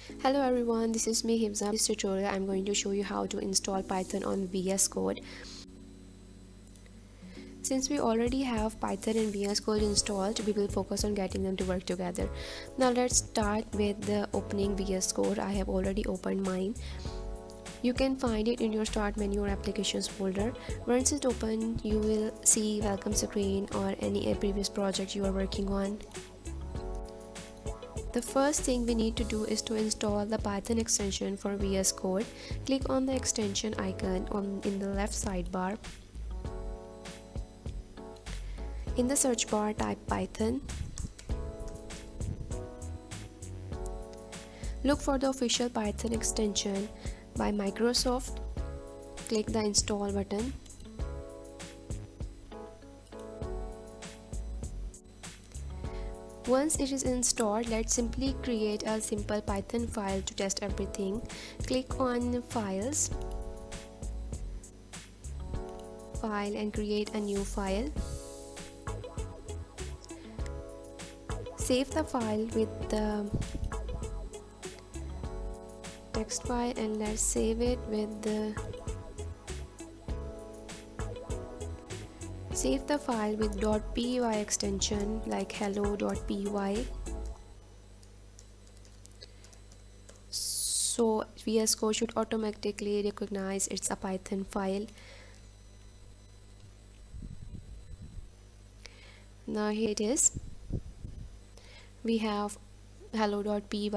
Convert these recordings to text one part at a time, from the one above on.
Hello everyone, this is me Hibza. In this tutorial I'm going to show you how to install Python on VS Code. Since we already have Python and VS Code installed, we will focus on getting them to work together. Now let's start with the opening VS Code. I have already opened mine. You can find it in your start menu or applications folder. Once it's open, you will see welcome screen or any previous project you are working on. The first thing we need to do is to install the Python extension for VS Code. Click on the extension icon in the left sidebar. In the search bar, type Python. Look for the official Python extension by Microsoft. Click the install button. Once it is installed, let's simply create a simple Python file to test everything. Click on Files, File, and create a new file. Save the file with the text file and let's save it with the Save the file with .py extension like hello.py. So VS Code should automatically recognize it's a Python file. Now here it is. We have hello.py.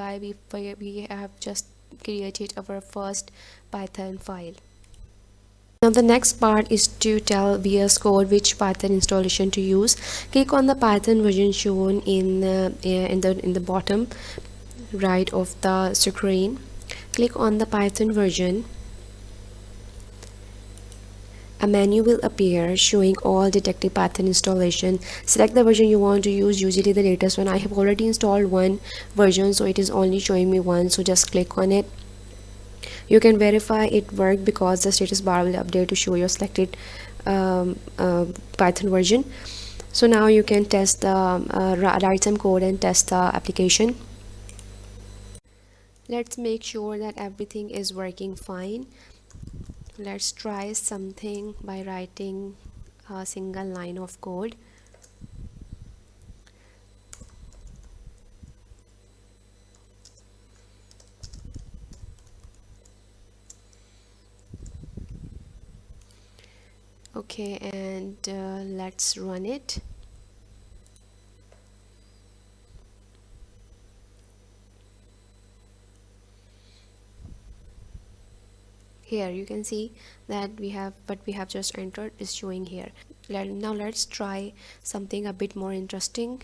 We have just created our first Python file. Now the next part is to tell VS Code which Python installation to use. Click on the Python version shown in the bottom right of the screen. Click on the Python version. A menu will appear showing all detected Python installation. Select the version you want to use, usually the latest one. I have already installed one version, so it is only showing me one, so just click on it. You can verify it worked because the status bar will update to show your selected Python version. So now you can test write some code and test the application. Let's make sure that everything is working fine. Let's try something by writing a single line of code. Okay, and let's run it. Here you can see that what we have just entered is showing here. Now let's try something a bit more interesting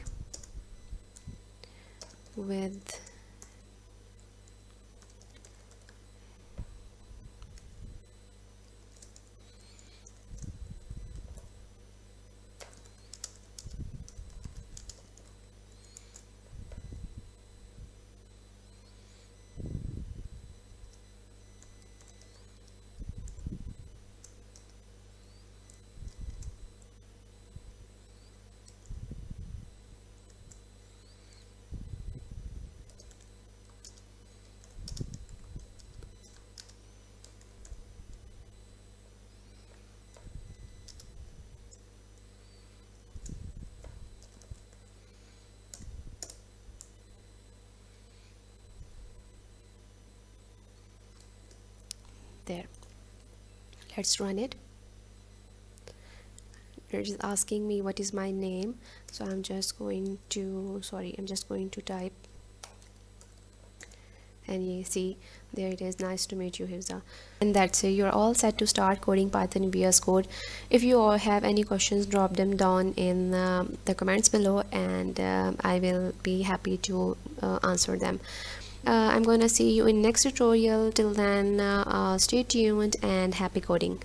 with there. Let's run it. It is asking me what is my name, so I'm just going to type, and you see there it is. Nice to meet you, Hifza. And that's it. You're all set to start coding Python in VS Code. If you all have any questions, drop them down in the comments below, and I will be happy to answer them. I'm gonna see you in next tutorial. Till then, stay tuned and happy coding.